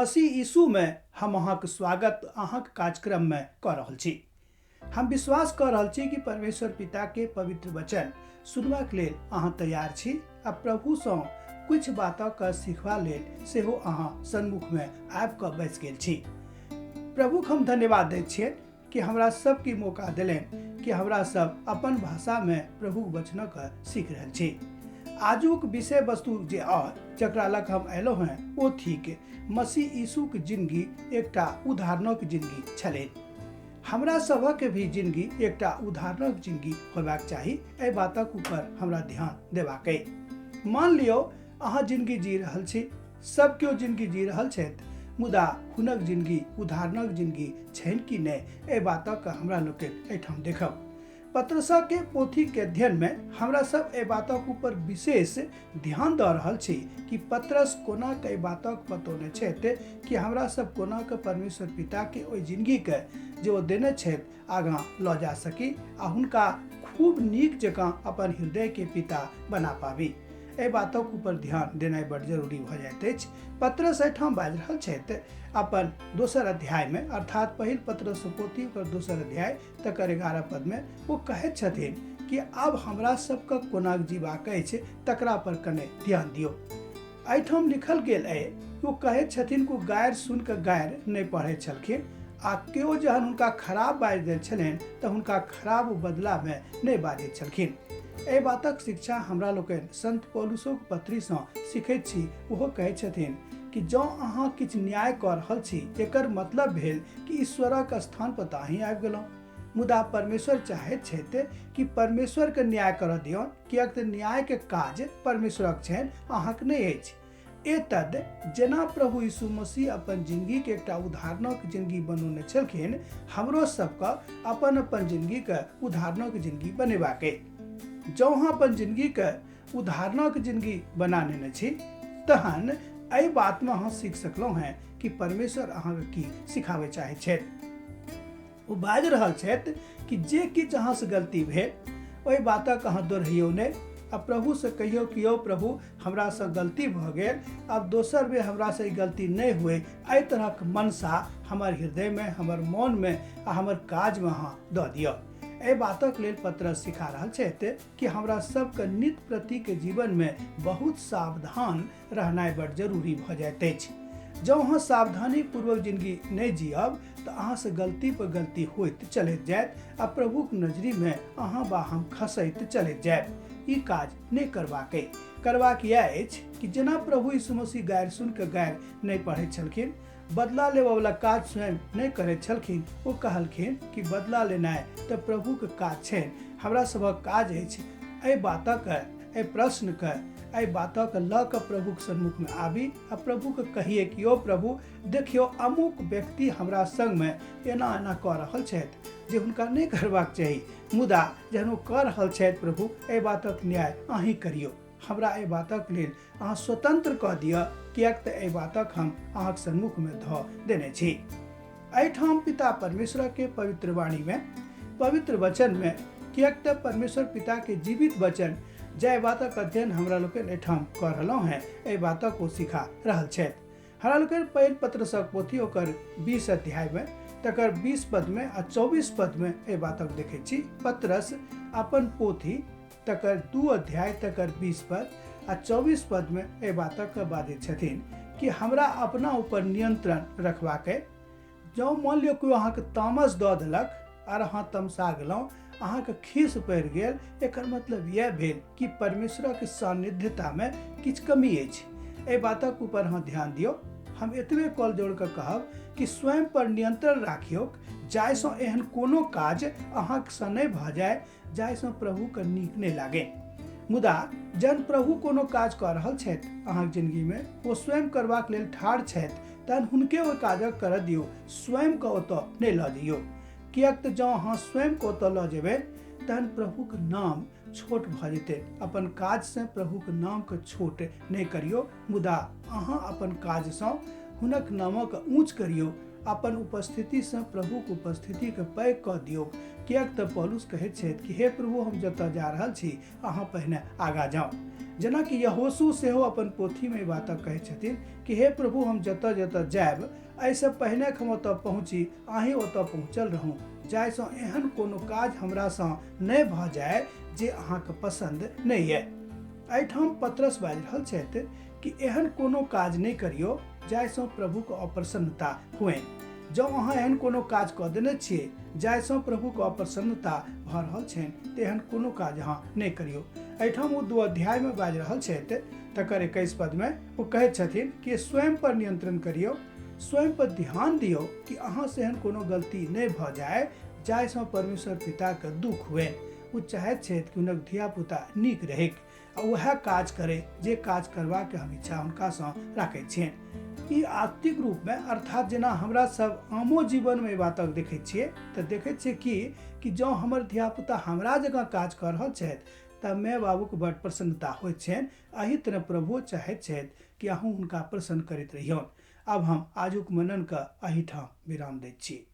मसीह यीशु में हम अहाँक स्वागत अहाँक कार्यक्रम में कर रहल छी। हम विश्वास कर रहल छी कि परमेश्वर पिता के पवित्र वचन सुनबाक लेल अहाँ तैयार छी आ प्रभु सँ कुछ बातक सिखबा लेल सेहो अहाँ सन्मुख में आबि कऽ बैस गेल छी। प्रभु हम धन्यवाद दैत छियै कि हमरा सब की मौका देलनि कि हमरा सब अपन भाषा में प्रभु वचनक सीख रहल छी। आजुक विषय वस्तु जे जकरा लग हम अयलहुँ हैं ओ थिक मसीह यीशुक जिंदगी एकटा उदाहरणक जिंदगी छलै। हमरा सबक भी जिंदगी एकटा उदाहरणक जिंदगी होबाक चाही। एहि बातक ऊपर हमरा ध्यान देबाक अइ। मान लियौ अहाँ जिंदगी जी रहल छी, सब केओ जिंदगी जी रहल छथि, मुदा हुनक जिंदगी उदाहरणक जिंदगी छनि कि नहि, एहि बातक हमरा लोकनि एहिठाम देखब। पत्रसा के पोथी के अध्ययन में हमरा सब ए बातक ऊपर विशेष ध्यान दऽ रहल छी कि पत्रस कोना के बातक बतौने छथि कि हमरा सब कोना के परमेश्वर पिता के ओहि जिंदगी के जे ओ देने छथि आगाँ लऽ जा सकी आ हुनका खूब नीक जकाँ अपन हृदय के पिता बना पाबी। एहि बातक ऊपर ध्यान देनाइ बड़ जरूरी भऽ जाइत अछि। पत्रस एहिठाम बाजि रहल छथि अपन दोसर अध्याय में, अर्थात पहिल पत्रस पोथी ओकर दोसर अध्याय तकर 11 पद में वो कहैत छथिन कि आब हमरा सबके कोना जीबाक अछि तकरा पर कने ध्यान दियौ। एहिठाम लिखल गेल अइ वो कहैत छथिन कि गारि सुन कऽ गारि नहि पढ़ैत छलखिन आ केओ जहन हुनका खराब बाजि दैत छलनि तऽ हुनका खराब बदला में नहि बाजैत छलखिन। एहि बातक शिक्षा हमरा लोकनि संत पौलुसक पत्री सँ सीखैत छी। ओहो कहैत छथिन कि जँ अहाँ किछु न्याय कऽ रहल छी एकर मतलब भेल कि ईश्वरक स्थान पर तऽ अहीं आबि गेलहुँ, मुदा परमेश्वर चाहैत छथि कि परमेश्वर के न्याय करऽ दियौन, किएक तऽ न्याय के काज परमेश्वरक छनि, अहाँक नहि अछि। एतद जेना प्रभु यीशु मसीह अपन जिंदगी के एकटा उदाहरणक जिंदगी बनौने छलखिन, हमरो सबके अपन अपन जिंदगी के उदाहरणक जिंदगी बनेबाक अइ। जँ अहाँ अपन जिंदगी के उदाहरणक जिंदगी बना लेने छी तहन एहि बात में अहाँ सीख सकलहुँ हैं कि परमेश्वर अहाँके की सिखाबे चाहै छथि। ओ बाजि रहल छथि कि जे किछु अहाँ से गलती भेल ओहि बातक अहाँ दोहराइयौ नहि, आ प्रभु से कहियौ कि यौ प्रभु हमरा से गलती भऽ गेल, अब दोसर बेर हमरा से गलती नहीं हुए। एहि तरहक मनसा हमर हृदय में, हमर मन में आ हमर काज में अहाँ दऽ दियौ। एहि बातक लेल पत्रस सिखा रहल छथि कि हमरा सबके नित्य प्रति के जीवन में बहुत सावधान रहनाइ बड़ जरूरी भऽ जाइत अछि। जँ अहाँ सावधानी पूर्वक जिंदगी नहीं जियब तऽ अहाँ से गलती पर गलती होइत चलैत जायत आ प्रभुक नजरी में अहाँ बा हम खसैत चलैत जायब। ई काज नहीं करबाक अइ। करबाक इएह अछि कि जेना प्रभु यीशु मसीह गारि सुन के गारि नहीं पढ़ैत छलखिन, बदला लेबऽ वाला काज स्वयं नहीं करैत छलखिन, ओ कहलखिन कि बदला लेनाइ तऽ प्रभु के काज छनि, हमरा सबक काज अछि एहि बातक एहि प्रश्न के एहि बातक लऽ कऽ प्रभुक सन्मुख में आबी आ प्रभु के कहिए कि ओ प्रभु देखियौ अमुक व्यक्ति हमरा संग में एना एना कऽ रहल छथि जे हुनका नहीं करबाक चाही, मुदा जहन ओ कऽ रहल छथि प्रभु एहि बातक न्याय अहीं करियौ। हमरा एहि बातक लेल अहाँ स्वतंत्र कऽ दिअ, किएक तऽ एहि बातक हम अहाँक सन्मुख में धऽ देने छी। एहिठाम पिता परमेश्वर के पवित्र वाणी में, पवित्र वचन में, किएक तऽ परमेश्वर पिता के जीवित वचन जय बातक अध्ययन हमरा लोकनि एहिठाम कऽ रहलहुँ हैं, एहि बातक ओ सिखा रहल छथि। हमरा लोकनि पहिल पत्रसक पोथी ओकर 20 अध्याय में तकर 20 पद में आ 24 पद में एहि बातक देखैत छी। पत्रस अपन पोथी तकर 2 अध्याय तकर 20 पद आ 24 पद में एहि बातक बाजैत छथिन कि हमरा अपना ऊपर नियंत्रण रखबाक अइ। जँ मान लियौ कोई अहाँके तामस दऽ देलक आर अहाँ तमसा गेलहुँ, अहाँके खीस पड़ि गेल, एकर मतलब यह भेल कि परमेश्वरक सानिध्यता में किछु कमी अछि। एहि बातक ऊपर अहाँ ध्यान दियौ। हम एतबे कॉल जोड़ कऽ कहब कि स्वयं पर नियंत्रण राखियौ, जाहिसँ एहन कोनो काज अहाँसँ नहि भऽ जाय जाहिसँ प्रभु के नीक नहि लागे। मुदा जहन प्रभु कोनो काज कऽ रहल छथि अहाँक जिंदगी में, ओ स्वयं करबाक लेल ठाढ़ छथि, तहन हुनके ओहि काजक करऽ दियौ, स्वयं के ओतऽ नहि लऽ जइयौ। किएक तऽ जँ अहाँ स्वयं के ओतऽ लऽ जेबै तहन प्रभुक नाम छोट भऽ जेतै। अपन काज से प्रभुक नाम के छोट नहीं करियौ, मुदा अहाँ अपन काज सँ हुनक नामक ऊँच करियौ, अपन उपस्थिति से प्रभुक उपस्थिति के पैघ कऽ दियौ। किएक तऽ पौलुस कहैत छथि कि हे प्रभु हम जतऽ जा रहल छी अहाँ पहिने आगाँ जाउ। जेना कि यहोशू सेहो अपन पोथी में बात कहै छथिन कि हे प्रभु हम जतऽ जतऽ जायब एहिसँ पहिने हम ओतऽ पहुँची अहीँ ओतऽ पहुँचल रहूँ, जाहिसँ एहन कोनो काज हमरासँ नहि भऽ जाय जे अहाँके पसन्द नहि यऽ। एहिठाम पतरस बाजि रहल छथि कि एहन कोनो काज नहि करियौ जाहिसँ प्रभुके अप्रसन्नता हुए। जँ अहाँ एहन कोनो काज कऽ देने छियै जाहिसँ प्रभुके अप्रसन्नता भऽ रहल छनि तऽ एहन कोनो काज अहाँ नहि करियौ। एहिठाम ओ 2 अध्यायमे बाजि रहल छथि, तकर 21 पदमे ओ कहैत छथिन कि स्वयं पर नियंत्रण करियौ, स्वयं पर ध्यान दियौ कि अहाँ से एहन कोनो गलती नहि भऽ जाय जाहिसँ परमेश्वर पिताके दुख हुए। ओ चाहैत छथि कि हुनक धियापुता नीक रहैक आ वएह काज करे जे काज करबाके हम इच्छा हुनकासँ राखैत छियनि। ई आत्मिक रूपमे अर्थात जेना हमरा सब आमो जीवनमे बातक देखैत छियै तऽ देखैत छियै कि जँ हमर धियापुता हमरा जकाँ काज कऽ रहल छथि तऽ माय बाबूके बड़ प्रसन्नता होइत छनि। एही तरह प्रभु चाहैत छथि कि अहूँ हुनका प्रसन्न करैत रहियौन। अब हम आजुक मननके एहिठाम विराम दैत छी।